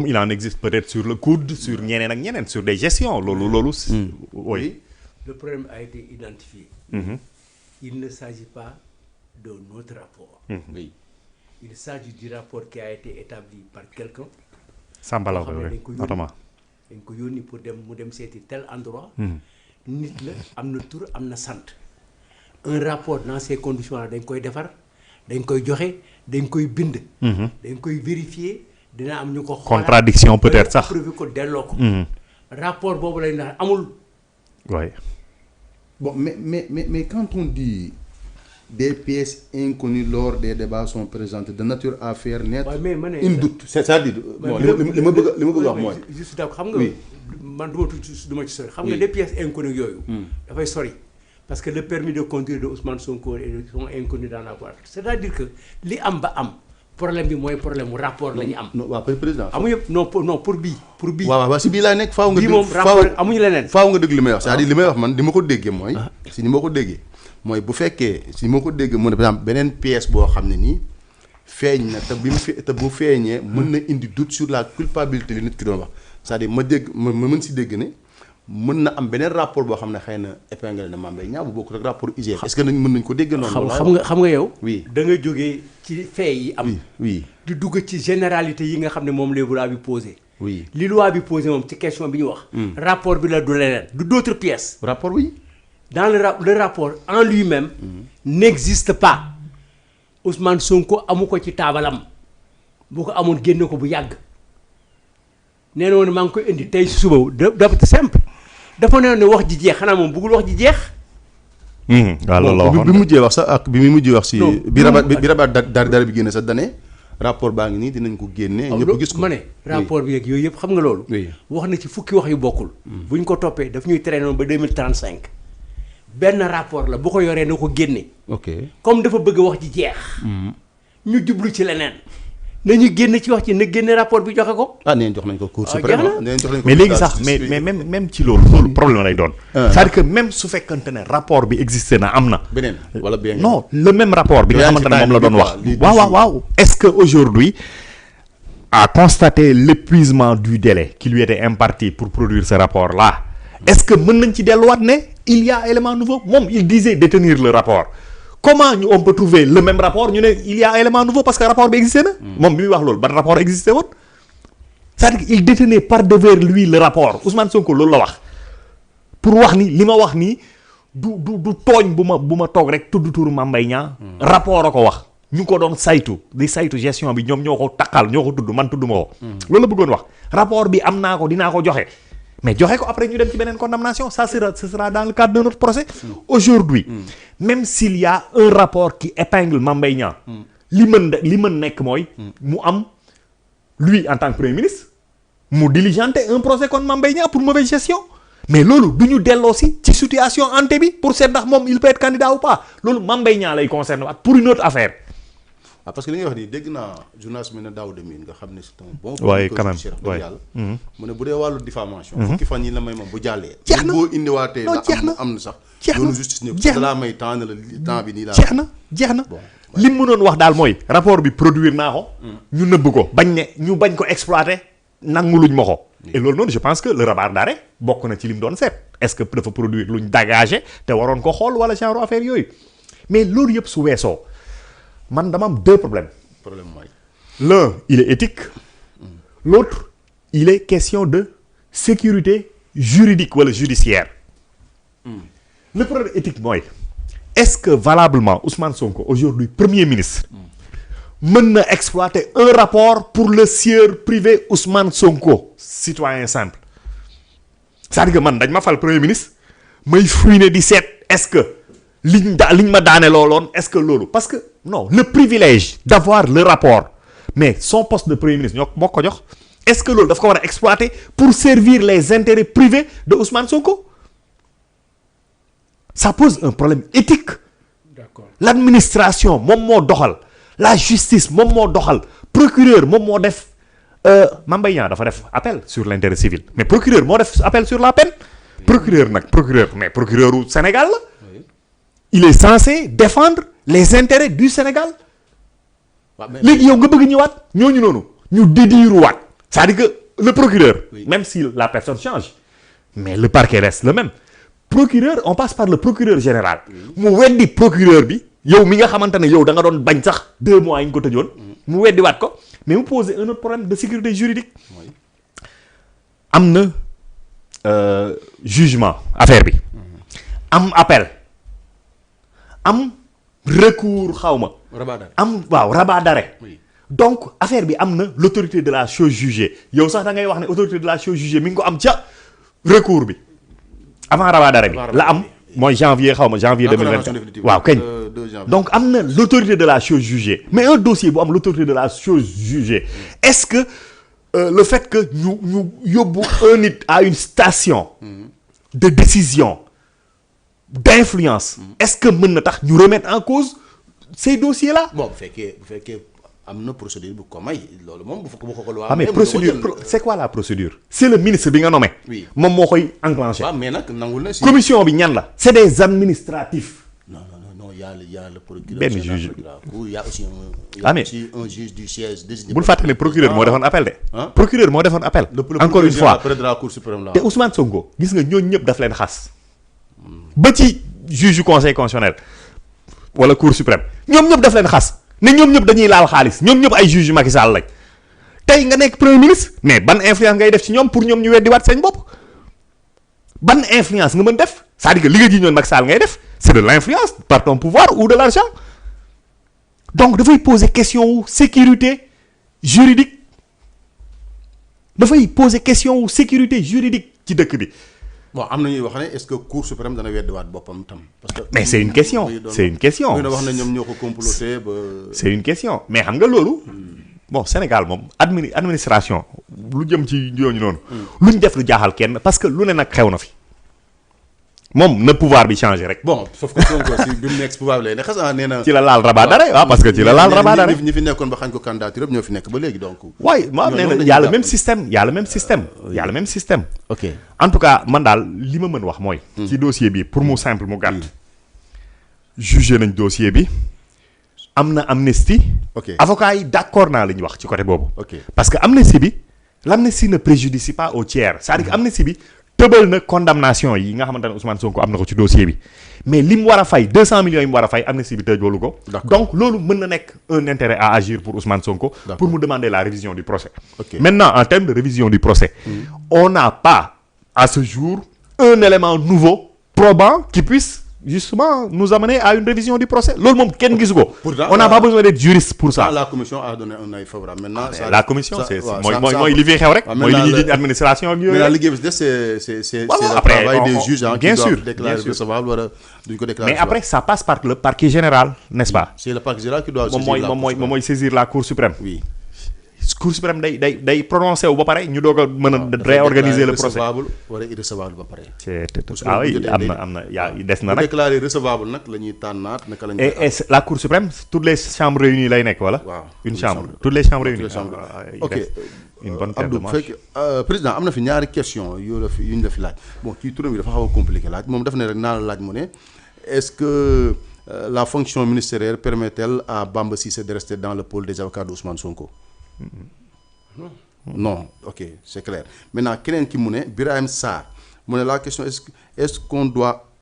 il en existe peut-être sur le coude sur ñeneen ak ñeneen sur des gestions loolu. Oui. Le problème a été identifié. Il ne s'agit pas d'un autre rapport. Oui. Il s'agit du rapport qui a été établi par quelqu'un. Samba la notamment. dañ ko yónni pour mu dem seeti tel endroit. nit la am na tur am na sant. un rapport dans ces conditions là dañ koy defar dañ koy joxe dañ koy bind. dañ koy vérifier dina am ñu ko. contradiction peut-être sax prouver ko delloo ko. rapport boobu lañ naan amul. oui. Bon, mais quand on dit des pièces inconnues lors des débats sont présentées de nature à faire naître une doute, c'est-à-dire li ma bëgg wax mooy. juste d'accord xam nga. man du ma ci sori. xam nga des pièces inconnues yooyu. dafay sori parce que le permis de conduire de Ousmane Sonko sont inconnus dans la boîte. c'est-à-dire que li am ba am problème bi mooy problème mu rapport la ñu am. non waaw président. amuñu non pour bii. waaw si bii laa nekk faaw nga. bii moom rapport amuñu leneen. faaw nga dëgg li may wax c'est-à-dire li may wax man di ma ko déggee mooy. si ni ma ko déggee mooy bu fekkee si ni ma ko déggee mu ne par exemple beneen pièce boo xam ne nii feeñ na te bu feeñee mën na indi doute sur la culpabilité li nit ki doon wax c'est-à-dire ma mën si dégg ne mën na am beneen rapport boo xam ne xëy na épinglé na Mame Mbaye Niang bu bokk rek rapport IGF. est-ce que mën nañ ko dégg noonu. xam nga yow. oui da nga jógee ci fait yi am. oui di dugg ci généralité yi nga xam ne moom la loi bi posé. oui li loi bi posé moom ci question bi ñu wax. rapport bi la du leneen du d'autres pièces. rapport oui. dans le rapport en lui-même. n'existe pas. Ousmane Sonko amu ko ci taabalam bu ko amoon génne ko bu yàgg nee na woon maa ngi koy indi tey suba dafa simple dafa ne wax ji jeex xanaa moom bëggul wax ji jeex. waaw loolu la waxoon bi mujjee wax sax ak bi muy mujjee wax si. bi rabat dara bi génne sax dane rapport baa ngi nii dinañ ko génne. ñëpp gis ko ma ne rapport bi yeeg yooyu yëpp xam nga loolu. wax na ci fukki wax yu bokkul. buñ ko toppee daf ñuy traîner ba 2035. benn rapport la bu ko yoree na ko génne. ok comme dafa bëgg wax ji jeex. ñu jublu ci leneen. nañu génn ci wax ci na génne rapport bi joxe ko. neen jox nañ ko Cour suprême mais léegi sax mais même ci loolu problème lay doon. c'est-à-dire que même su fekkante ne rapport bi existé na am na. beneen wala bien non le même rapport bi nga xamante ne moom la doon wax. waaw est-ce que aujourd'hui à constater l'épuisement du délai qui lui était imparti pour produire ce rapport là est-ce que mën nañ ci delluwaat ne il y a élément nouveau moom il disait détenir le rapport. comment on peut trouver le même rapport ñu ne il y a élément nouveau parce que rapport bi existé na. moom bi muy wax loolu ban rapport existé woon. c'est-à-dire qu'il détenait par devers lui le rapport Ousmane Sonko loolu la wax pour wax ni li ma wax nii du tooñ bu ma toog rek tudd turu Mame Mbaye Niang. rapport a ko wax ñu ko doon saytu di saytu gestion bi ñoom ñoo ko takkal ñoo ko tudd man tudd ma ko. loolu la bëggoon wax rapport bi am naa ko dinaa ko joxe. mais joxe ko après ñu dem ci beneen condamnation ce sera dans le cadre de notre procès. Aujourd'hui même s'il y a un rapport qui épingle Mame Mbaye Niang li mën nekk mooy mu am lui en tant que premier ministre mu diligenter un procès contre Mame Mbaye Niang pour mauvaise gestion mais loolu du ñu delloo si ci situation ante bi pour seet ndax moom il peut être candidat ou pas loolu Mame Mbaye Niang lay concerner waat pour une autre affaire. parce que li nga wax nii dégg naa journaliste bi ne Daouda Mine nga xam ne c'est un bon. waaye quand même yàlla mu ne bu dee wàllu diffamation. fukki fan yi la may moom bu jàllee. jeex na boo indiwaatee. non jeex na am na sax. jeex na yoonu justice ne ko laa may temps ne la temps bi nii laa. jeex na li mu mënoon wax daal mooy. rapport bi produire naa ko. ñu nëbb ko bañ ko exploiter nanguluñ ma ko. et loolu noonu je pense que le rabat d'arrêt bokk na ci li mu doon seet est-ce que dafa produire luñ dégagé te waroon ko xool wala genre affaire yooyu mais loolu yëpp su weesoo. man dama am deux problèmes. mooy. L'un il est éthique. L'autre il est question de sécurité juridique wala judiciaire. Le problème éthique mooy est-ce que valablement Ousmane Sonko aujourd'hui premier ministre. mën na exploiter un rapport pour le sieur privé Ousmane Sonko citoyen simple. c'est-à-dire que man dañ ma fal premier ministre may fouiner di seet est-ce que. liñ ma daane looloon est-ce que loolu parce que non le privilège d'avoir le rapport mais son poste de premier ministre moo ko jox est-ce que loolu daf ko war a exploiter pour servir les intérêts privés de Ousmane Sonko ça pose un problème éthique. D'accord. L'administration moom moo doxal la justice moom moo doxal procureur moom moo def Mame Mbaye Niang dafa def appel sur l'intérêt civil mais procureur moo def appel sur la peine. procureur u Sénégal la. il est censé défendre les intérêts du Sénégal. léegi yow nga bëgg ñëwaat ñooñu noonu ñu dédiiruwaat c'est-à-dire que le procureur, Oui. même si la personne change, mais le parquet reste le même. Procureur, on passe par le procureur général. mu weddi procureur bi yow mi nga xamante ne yow da nga doon bañ sax 2 mois yi ñu ko tëjoon. mu weddi waat ko mais mu poser un autre problème de sécurité juridique. Oui. am na jugement affaire bi. am appel. am recours xaw ma. rabat d'arrêt. am waaw rabat d'arrêt. Oui. donc affaire bi am na l'autorité de la chose jugée yow sax da ngay wax ne autorité de la chose jugée mi ngi ko am ca recours bi avant rabat d'arrêt bi Avant la am rabat mooy janvier xaw ma janvier La 2024 condamnation définitive. waaw kañ 2 janvier. donc am na l'autorité de la chose jugée mais un dossier bu am l'autorité de la chose jugée est-ce que le fait que ñu yóbbu un nit à une station de décision d'influence est-ce que mën na tax ñu remettre en cause ces dossiers là bon bu fekkee am na procédure bu ko may loolu moom bu ko loi ah mais procédure c'est quoi la procédure c'est le ministre bi nga nommé Oui. moom moo koy enclenché waaw mais nag nangul na si. commission bi ñan la c'est des administratifs non y a le procureur. Benn général juge. de la Cour, y a aussi Ah, mais- un juge du siège désigné. bul fàtte ne procureur moo defoon appel de Hein? procureur moo defoon appel Le encore une fois de la Cour suprême là. te Ousmane Sonko gis nga ñooñu ñëpp daf leen xas ba ci juge du conseil constitutionnel wala cour suprême ñoom ñëpp daf leen xas ne ñoom ñëpp dañuy laal xaalis ñoom ñëpp ay juge yu Macky Sall lañ tey nga nekk premier ministre mais ban influence ngay def ci ñoom pour ñoom ñu weddiwaat seen bopp ban influence nga mën def c'est-à-dire que li nga ji ñoon Macky Sall ngay def c'est de l'influence par ton pouvoir ou de l'argent donc dafay poser question wu sécurité juridique dafay poser question wu sécurité juridique ci dëkk bi bon am na ñuy wax ne est-ce que Cour suprême dana weddiwaat boppam tam. parce que mais c'est une question c'est une question muy na wax ne ñoom ñoo ko comploté ba. c'est une question mais xam nga loolu bon Sénégal moom administration lu jëm ci yooyu noonu lu ñu def lu jaaxal kenn parce que lu ne nag xew na fi moom na pouvoir bi changer rek bon sauf que Sonko si bi mu nekk si pouvoir bi lay ne xas nee na. ci la laal rabat d'arrêt waaw parce que ci la laal rabat d'arrêt ñi fi nekkoon ba xañ ko candidature yëpp ñoo fi nekk ba léegi donc. waaye ma nee na y a le même système y a le même système y a le même système ok en tout cas man daal li ma mën wax mooy ci dossier bi pour mu simple mu gàtt jugé nañ dossier bi am na amnistie ok avocat yi d'accord naa la ñu wax ci côté boobu ok parce que amnistie bi l'amnistie ne préjudicie pas au tiers c'est-à-dire que amnistie bi tëbal na condamnation yi nga xamante ne Ousmane Sonko am na ko ci dossier bi mais li mu war a fay 200 millions yi mu war a fay amnistie bi tëjalu ko D'accord. donc loolu mën na nekk un intérêt à agir pour Ousmane Sonko D'accord. pour mu demander la révision du procès Ok. maintenant en termes de révision du procès on n'a pas à ce jour un élément nouveau probant qui puisse justement nous amener à une révision du procès loolu moom kenn gisu ko Pourtant, on n'a pas besoin d'être juriste pour ça la commission a donné un avis favorable maintenant. la commission c'est mooy li fi xew rek mooy li ñuy jiñ administration ak yooyu mais la rek. liggéey bi si des c'est Voilà, le après, travail des on- juges hein, bien qui sûr, doivent déclarer bien sûr. recevable wala duñ ko déclarer mais après ça passe par le parquet général n'est-ce pas c'est le parquet général qui doit moom saisir mooy la moom mooy Cour moom mooy saisir la cour suprême oui cour suprême day prononcé wu ba pare ñu doog a mën a réorganiser le procès recevable wala irrecevable ba pare ah oui am na yaa des na bu nag déclaré recevable nag la ñuy tànnaat naka la ñuy et la cour suprême toutes les chambres réunies lay nekk wala waaw une chambre toutes les chambres réunies les chambres. il ok reste une bonne paire de Abdou bu manches. fekk président am na fi ñaari question yu ñu la fi laaj bon ci turam bi dafa xaw a compliqué laaj moom daf ne rek naa la laaj mu ne est-ce que la fonction ministérielle permet-elle à Bamba Cissé de rester dans le pôle des avocats d'Ousmane Sonko non ok c'est clair maintenant keneen ki mu ne Birahim Sarr mu ne la question est-ce qu'on doit